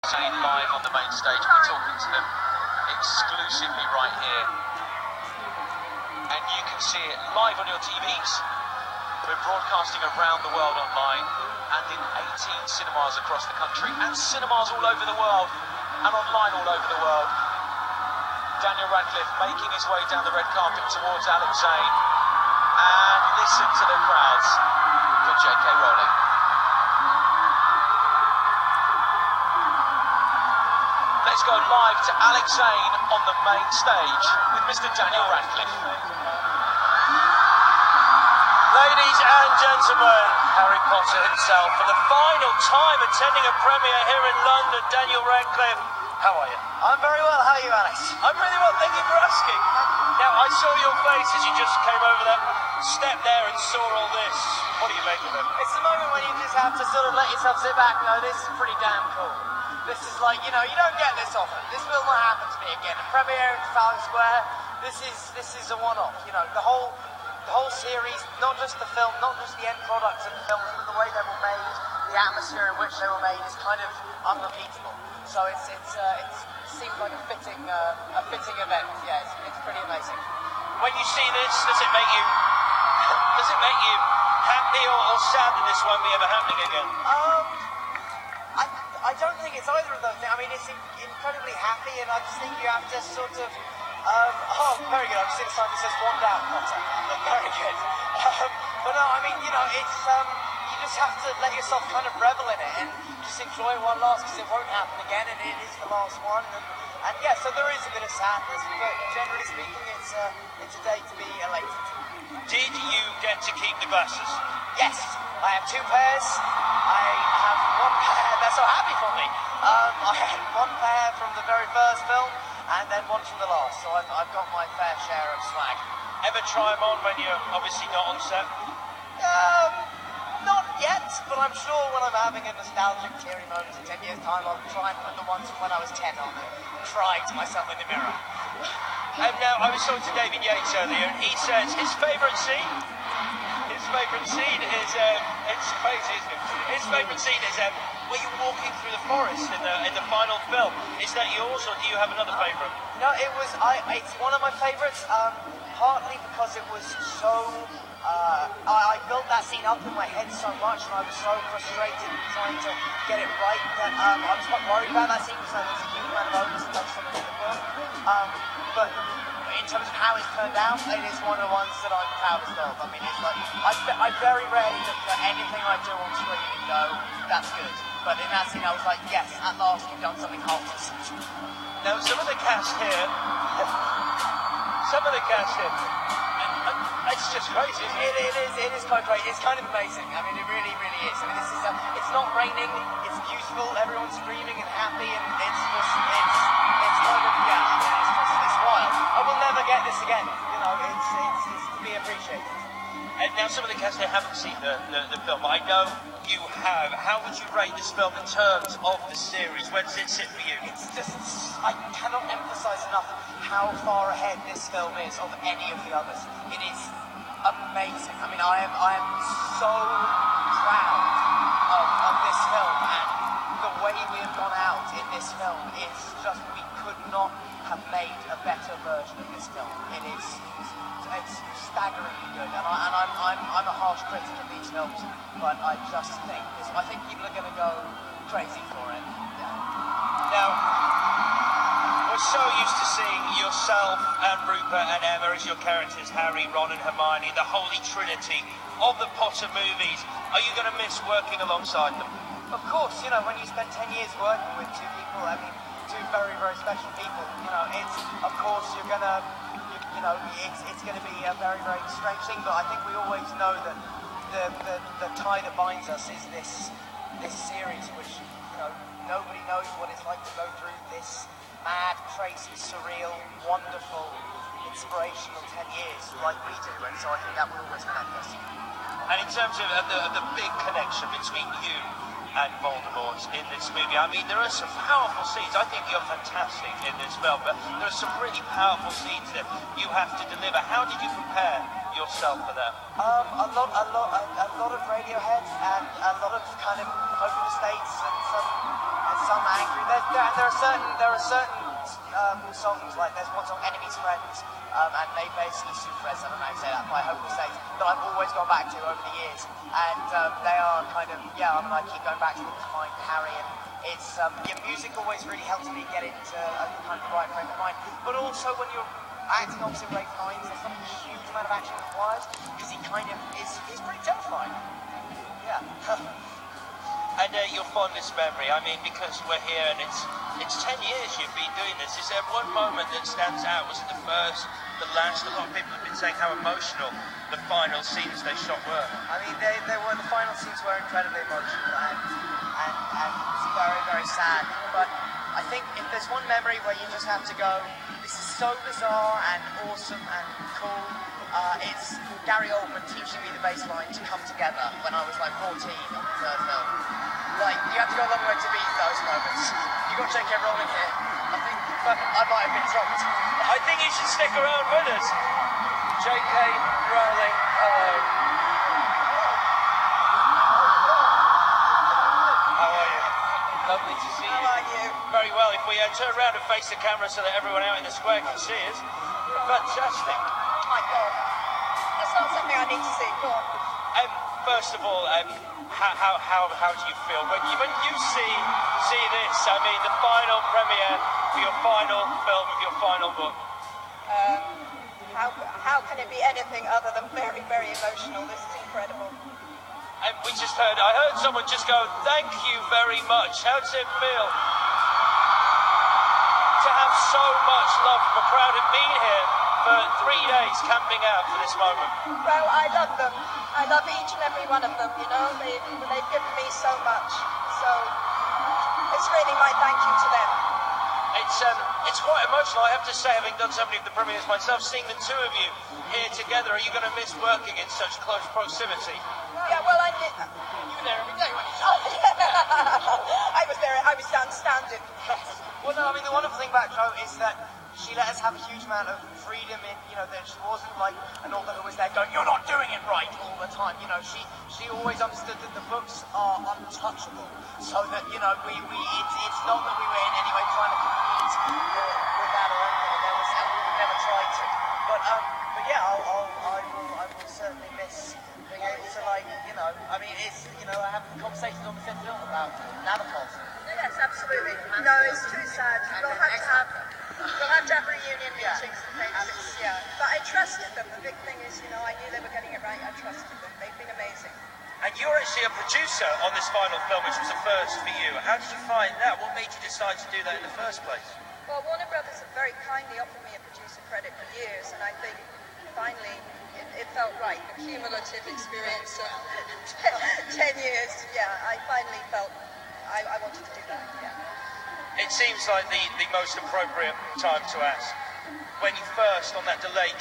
Saying live on the main stage, we're talking to them exclusively right here. And you can see it live on your TVs. We're broadcasting around the world online and in 18 cinemas across the country and cinemas all over the world and online all over the world. Daniel Radcliffe making his way down the red carpet towards Alex Zane, and listen to the crowds for J.K. Rowling. Let's go live to Alex Zane on the main stage with Mr. Daniel Radcliffe. Ladies and gentlemen, Harry Potter himself for the final time attending a premiere here in London. Daniel Radcliffe, how are you? I'm very well, how are you, Alex? I'm really well, thank you for asking. Now, I saw your face as you just came over that step there and saw all this. What do you make of it? It's the moment when you just have to sort of let yourself sit back and go, this is pretty damn cool. This is like, you know, you don't get this often. This will not happen to me again. A premiere in Trafalgar Square, this is a one-off. You know, the whole series, not just the film, not just the end products of the films, but the way they were made, the atmosphere in which they were made is kind of unrepeatable. So it seems like a fitting event. Yeah, it's pretty amazing. When you see this, does it make you happy or sad that this won't be ever happening again? I don't think it's either of those things. I mean, it's incredibly happy, and I just think you have to sort of. Oh, very good. I'm just excited. It says one down, Potter. Very good. But no, I mean, you know, it's you just have to let yourself kind of revel in it and just enjoy one last, because it won't happen again, and it is the last one. And yeah, so there is a bit of sadness, but generally speaking, it's a day to be elated. Did you get to keep the glasses? Yes, I have two pairs. I have one pair. They're so happy for me. I had one pair from the very first film, and then one from the last. So I've got my fair share of swag. Ever try them on when you're obviously not on set? Not yet, but I'm sure when I'm having a nostalgic, teary moment in 10 years' time, I'll try and put the ones from when I was 10 on and cry to myself in the mirror. And now, I was talking to David Yates earlier, and he says his favourite scene is, it's crazy, isn't it? His favourite scene is where you're walking through the forest in the final film. Is that yours, or do you have another favourite? No, it's one of my favourites, partly because it was so... I built that scene up in my head so much, and I was so frustrated trying to get it right that I was quite worried about that scene, because there's a huge amount of onus and that's something in the film. But in terms of how it's turned out, it is one of the ones that I'm proudest of. I mean, it's like I very rarely look at anything I do on screen and go, that's good. But in that scene, I was like, yes, at last you've done something harmless. Now, some of the cast here, it's just crazy, isn't it? It is quite crazy. It's kind of amazing. I mean, it really, really is. I mean, this is it's not raining. It's beautiful. Everyone's screaming and happy, and it's kind of, yeah. I mean, it's wild. I will never get this again. You know, it's to be appreciated. And now some of the cast, they haven't seen the film, but I know you have. How would you rate this film in terms of the series? Where does it sit for you? It's just, I cannot emphasize enough how far ahead this film is of any of the others. It is amazing. I mean, I am so proud of this film, and the way we have gone out in this film is just, we could not have made a better version of this film. It's staggeringly good, and I'm a harsh critic of these films, but I just think I think people are going to go crazy for it. Yeah. Now, we're so used to seeing yourself and Rupert and Emma as your characters, Harry, Ron and Hermione, the holy trinity of the Potter movies. Are you going to miss working alongside them? Of course, you know, when you spend 10 years working with two people, I mean, two very, very special people, you know, of course you're going to, you know, it's going to be a very, very strange thing, but I think we always know that the tie that binds us is this series, which, you know, nobody knows what it's like to go through this mad, crazy, surreal, wonderful, inspirational 10 years like we do, and so I think that will always connect us. And in terms of the big connection between you and Voldemort in this movie, I mean, there are some powerful scenes. I think you're fantastic in this film, but there are some really powerful scenes that you have to deliver. How did you prepare yourself for that? A lot of Radiohead and a lot of kind of Hope in the States and some angry. There are certain songs, like there's one song, Enemies Friends, and they basically sue Friends, I don't know how to say that, quite hopeful state, that I've always gone back to over the years, and they are kind of, I keep going back to them to find Harry, and it's, music always really helps me get into a kind of the right frame of mind, but also when you're acting opposite Ray Fiennes, there's not a huge amount of action required, because he kind of he's pretty terrifying. Yeah. And your fondest memory, I mean, because we're here and it's 10 years you've been doing this. Is there one moment that stands out? Was it the first, the last? A lot of people have been saying how emotional the final scenes they shot were. I mean, the final scenes were incredibly emotional and it's very, very sad. But I think if there's one memory where you just have to go, this is so bizarre and awesome and cool, it's Gary Oldman teaching me the bass line to come together when I was like 14 on the third film. Like, you have to go a long way to beat those moments. You got J.K. Rowling here. I think I might have been trumped. I think you should stick around with us. J.K. Rowling, hello. How are you? Lovely to see you. How are you? Very well. If we turn around and face the camera so that everyone out in the square can see us. Fantastic. Oh my God. That's not something I need to see. Go on. First of all, how do you feel when you see this? I mean, the final premiere for your final film of your final book. How can it be anything other than very, very emotional? This is incredible. And I heard someone just go, "Thank you very much." How does it feel to have so much love from a crowd and being here for 3 days camping out for this moment? Well, I love them. I love each and every one of them, you know. They've given me so much. So it's really my thank you to them. It's quite emotional, I have to say, having done so many of the premieres myself, seeing the two of you here together. Are you going to miss working in such close proximity? Yeah, well, I did. You were there every day, weren't you? Oh, yeah. I was there. I was standing. Well, no, I mean, the wonderful thing about Jo is that she let us have a huge amount of freedom in, that she wasn't like an author who was there going, "You're not doing it right" all the time. She always understood that the books are untouchable, so that, it's not that we were in any way trying to compete with that or anything, and we would never try to. But yeah, I will certainly miss being able to, I mean, it's, I have conversations on the fifth film about Nabokov. Yes, absolutely. No, it's too sad. We'll have to have reunion meetings and things. Yeah. But I trusted them. The big thing is, I knew they were getting it right. I trusted them. They've been amazing. And you're actually a producer on this final film, which was a first for you. How did you find that? What made you decide to do that in the first place? Well, Warner Brothers have very kindly offered me a producer credit for years, and I think finally it felt right. The cumulative experience of 10 years. Yeah, I finally felt I wanted to do that. Yeah. It seems like the most appropriate time to ask. When you first, on that delayed